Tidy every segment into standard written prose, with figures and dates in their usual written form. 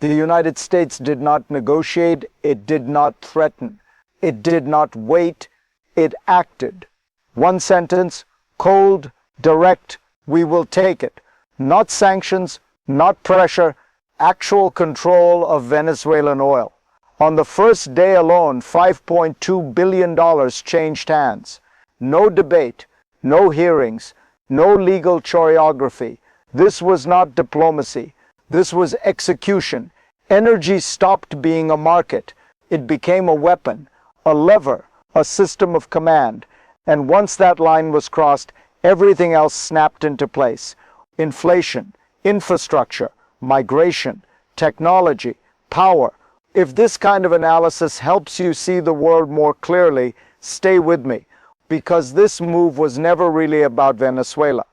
The United States did not negotiate, it did not threaten, it did not wait, it acted. One sentence, cold, direct, we will take it. Not sanctions, not pressure, actual control of Venezuelan oil. On the first day alone, $5.2 billion changed hands. No debate, no hearings, no legal choreography. This was not diplomacy. This was execution. Energy stopped being a market. It became a weapon, a lever, a system of command. And once that line was crossed, everything else snapped into place. Inflation, infrastructure, migration, technology, power. If this kind of analysis helps you see the world more clearly, stay with me, because this move was never really about Venezuela.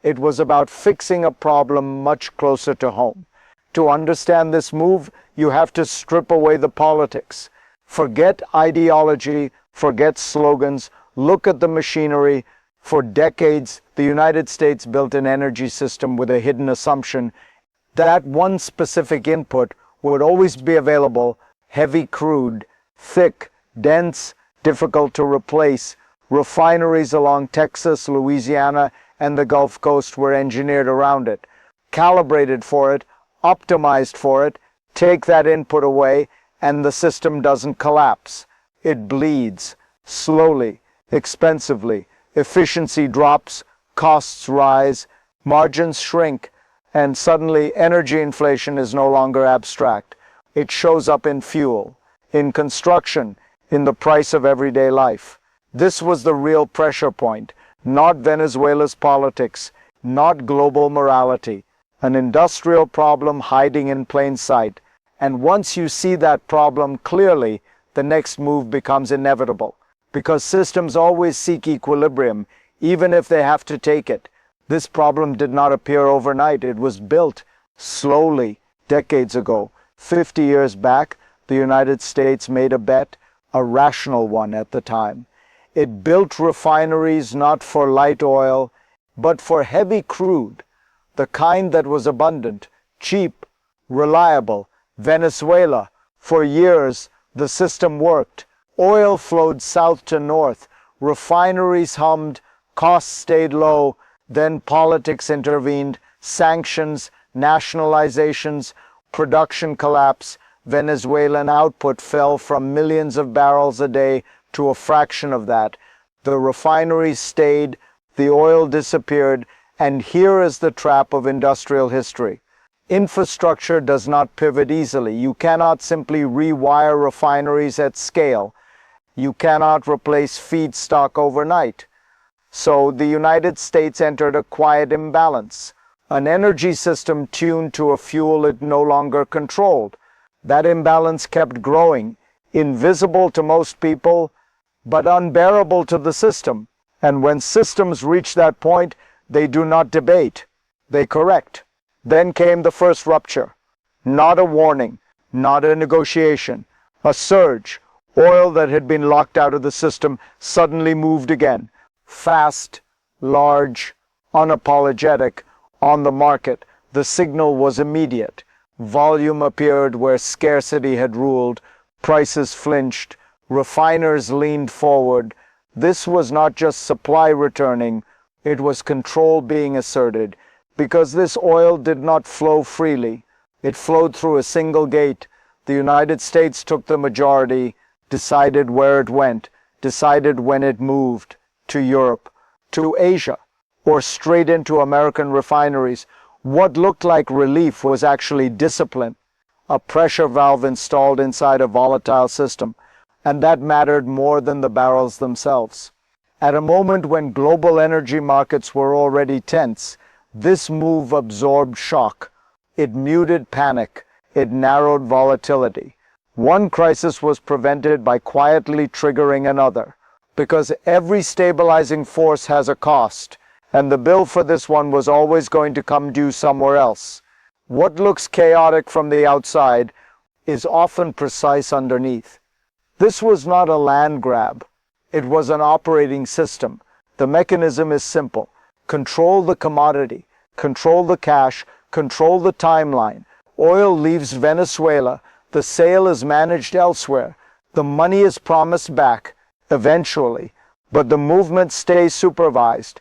It was about fixing a problem much closer to home. To understand this move, you have to strip away the politics. Forget ideology, forget slogans, look at the machinery. For decades, the United States built an energy system with a hidden assumption that one specific input would always be available: heavy crude, thick, dense, difficult to replace. Refineries along Texas, Louisiana, and the Gulf Coast were engineered around it, calibrated for it, optimized for it. Take that input away, and the system doesn't collapse. It bleeds, slowly, expensively. Efficiency drops, costs rise, margins shrink, and suddenly energy inflation is no longer abstract. It shows up in fuel, in construction, in the price of everyday life. This was the real pressure point, not Venezuela's politics, not global morality, an industrial problem hiding in plain sight. And once you see that problem clearly, the next move becomes inevitable, because systems always seek equilibrium, even if they have to take it. This problem did not appear overnight. It was built slowly, decades ago. 50 years back, the United States made a bet, a rational one at the time. It built refineries not for light oil, but for heavy crude, the kind that was abundant, cheap, reliable. Venezuela, for years, the system worked. Oil flowed south to north. Refineries hummed, costs stayed low. Then politics intervened, sanctions, nationalizations, production collapse. Venezuelan output fell from millions of barrels a day to a fraction of that. The refineries stayed, the oil disappeared, and here is the trap of industrial history. Infrastructure does not pivot easily. You cannot simply rewire refineries at scale. You cannot replace feedstock overnight. So the United States entered a quiet imbalance, an energy system tuned to a fuel it no longer controlled. That imbalance kept growing, invisible to most people, but unbearable to the system. And when systems reach that point, they do not debate, they correct. Then came the first rupture. Not a warning, not a negotiation, a surge. Oil that had been locked out of the system suddenly moved again. Fast, large, unapologetic, on the market. The signal was immediate. Volume appeared where scarcity had ruled. Prices flinched. Refiners leaned forward. This was not just supply returning, it was control being asserted. Because this oil did not flow freely. It flowed through a single gate. The United States took the majority, decided where it went, decided when it moved. To Europe, to Asia, or straight into American refineries. What looked like relief was actually discipline, a pressure valve installed inside a volatile system, and that mattered more than the barrels themselves. At a moment when global energy markets were already tense, this move absorbed shock. It muted panic. It narrowed volatility. One crisis was prevented by quietly triggering another. Because every stabilizing force has a cost, and the bill for this one was always going to come due somewhere else. What looks chaotic from the outside is often precise underneath. This was not a land grab. It was an operating system. The mechanism is simple. Control the commodity, control the cash, control the timeline, Oil leaves Venezuela. The sale is managed elsewhere. The money is promised back, eventually, but the movement stays supervised.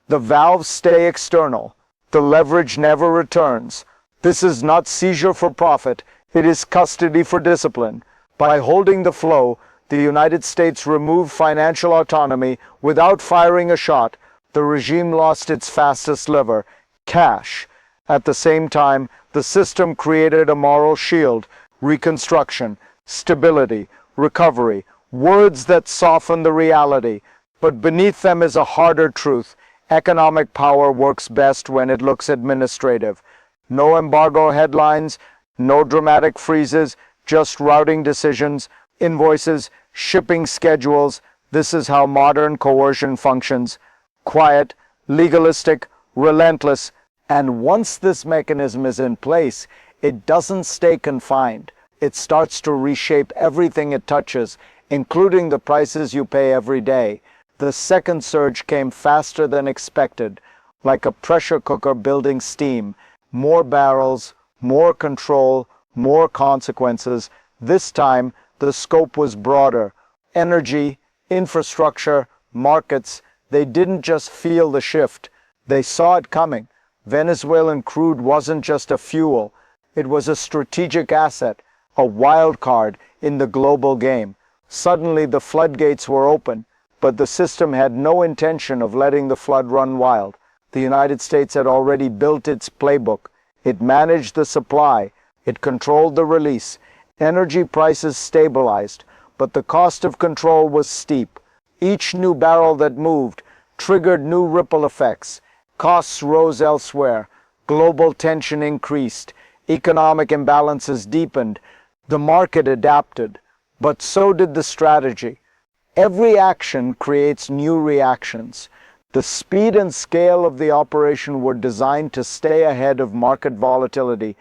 The valves stay external. The leverage never returns. This is not seizure for profit. It is custody for discipline. By holding the flow, the United States removed financial autonomy without firing a shot. The regime lost its fastest lever, cash. At the same time, the system created a moral shield, reconstruction, stability, recovery, words that soften the reality. But beneath them is a harder truth. Economic power works best when it looks administrative. No embargo headlines, no dramatic freezes, just routing decisions, invoices, shipping schedules. This is how modern coercion functions. Quiet, legalistic, relentless. And once this mechanism is in place, it doesn't stay confined. It starts to reshape everything it touches, including the prices you pay every day. The second surge came faster than expected, like a pressure cooker building steam. More barrels, more control, more consequences. This time, the scope was broader. Energy, infrastructure, markets, they didn't just feel the shift. They saw it coming. Venezuelan crude wasn't just a fuel. It was a strategic asset, a wild card in the global game. Suddenly, the floodgates were open, but the system had no intention of letting the flood run wild. The United States had already built its playbook. It managed the supply. It controlled the release. Energy prices stabilized, but the cost of control was steep. Each new barrel that moved triggered new ripple effects. Costs rose elsewhere. Global tension increased. Economic imbalances deepened. The market adapted, but so did the strategy. Every action creates new reactions. The speed and scale of the operation were designed to stay ahead of market volatility.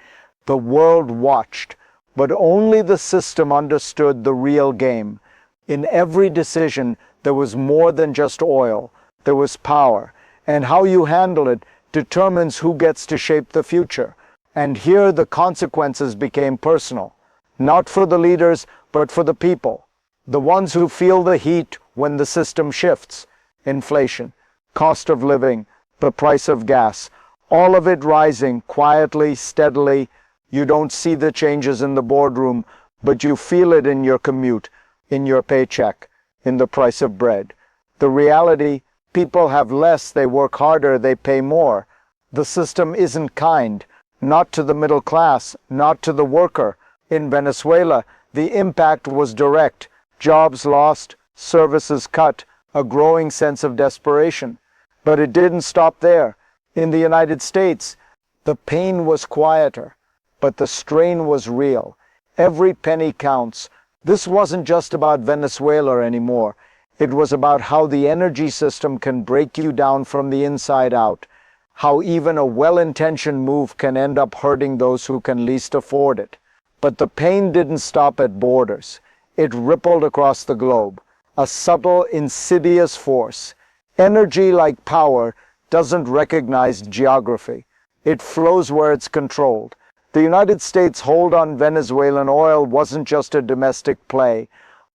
The world watched, but only the system understood the real game. In every decision, there was more than just oil. There was power, and how you handle it determines who gets to shape the future. And here the consequences became personal, not for the leaders, but for the people. The ones who feel the heat when the system shifts. Inflation, cost of living, the price of gas, all of it rising quietly, steadily. You don't see the changes in the boardroom, but you feel it in your commute, in your paycheck, in the price of bread. The reality, people have less, they work harder, they pay more. The system isn't kind, not to the middle class, not to the worker. In Venezuela, the impact was direct. Jobs lost, services cut, a growing sense of desperation. But it didn't stop there. In the United States, the pain was quieter, but the strain was real. Every penny counts. This wasn't just about Venezuela anymore. It was about how the energy system can break you down from the inside out, how even a well-intentioned move can end up hurting those who can least afford it. But the pain didn't stop at borders. It rippled across the globe, a subtle, insidious force. Energy, like power, doesn't recognize geography. It flows where it's controlled. The United States' hold on Venezuelan oil wasn't just a domestic play.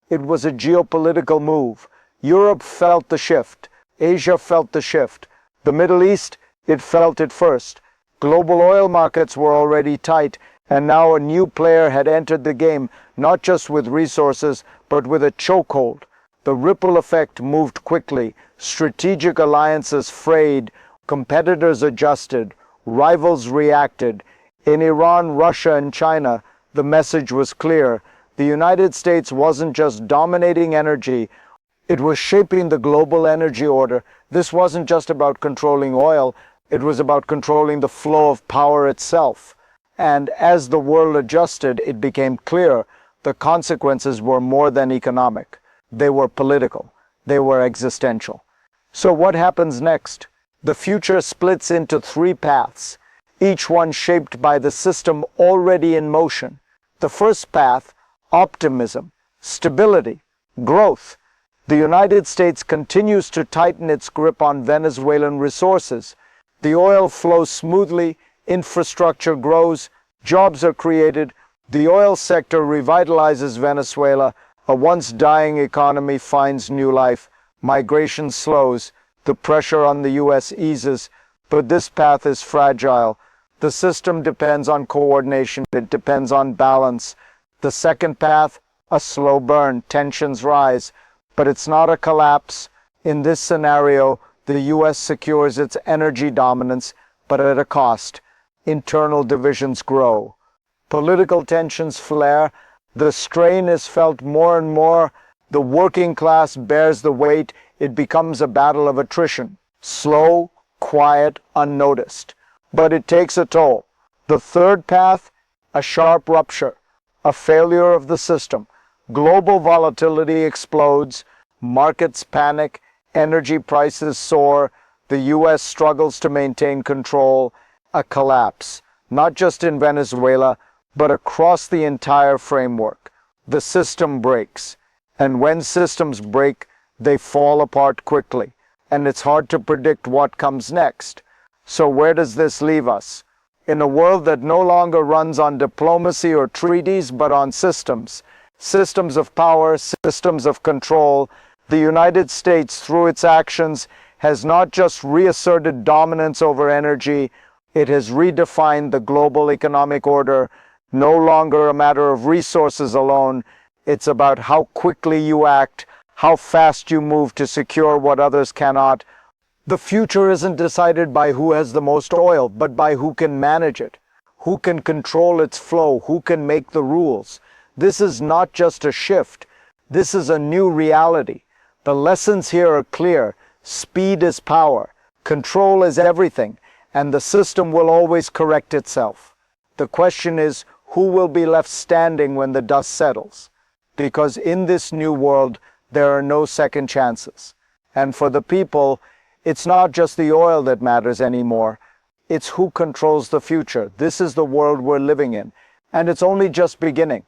It was a geopolitical move. Europe felt the shift. Asia felt the shift. The Middle East, it felt it first. Global oil markets were already tight, and now a new player had entered the game, not just with resources, but with a chokehold. The ripple effect moved quickly. Strategic alliances frayed, competitors adjusted, rivals reacted. In Iran, Russia, and China, the message was clear. The United States wasn't just dominating energy, it was shaping the global energy order. This wasn't just about controlling oil, it was about controlling the flow of power itself. And as the world adjusted, it became clear the consequences were more than economic. They were political. They were existential. So what happens next? The future splits into three paths, each one shaped by the system already in motion. The first path, optimism, stability, growth. The United States continues to tighten its grip on Venezuelan resources. The oil flows smoothly, infrastructure grows, Jobs are created. The oil sector revitalizes Venezuela. A once dying economy finds new life. Migration slows. The pressure on the U.S. eases. But this path is fragile. The system depends on coordination. It depends on balance. The second path, a slow burn. Tensions rise. But it's not a collapse. In this scenario, the U.S. secures its energy dominance, but at a cost. Internal divisions grow. Political tensions flare. The strain is felt more and more. The working class bears the weight. It becomes a battle of attrition. Slow, quiet, unnoticed. But it takes a toll. The third path, a sharp rupture. A failure of the system. Global volatility explodes. Markets panic. Energy prices soar. The U.S. struggles to maintain control. A collapse, not just in Venezuela, but across the entire framework. The system breaks. And when systems break, they fall apart quickly. And it's hard to predict what comes next. So where does this leave us? In a world that no longer runs on diplomacy or treaties, but on systems. Systems of power, systems of control. The United States, through its actions, has not just reasserted dominance over energy, it has redefined the global economic order, no longer a matter of resources alone. It's about how quickly you act, how fast you move to secure what others cannot. The future isn't decided by who has the most oil, but by who can manage it, who can control its flow, who can make the rules. This is not just a shift. This is a new reality. The lessons here are clear. Speed is power. Control is everything. And the system will always correct itself. The question is, who will be left standing when the dust settles? Because in this new world, there are no second chances. And for the people, it's not just the oil that matters anymore. It's who controls the future. This is the world we're living in. And it's only just beginning.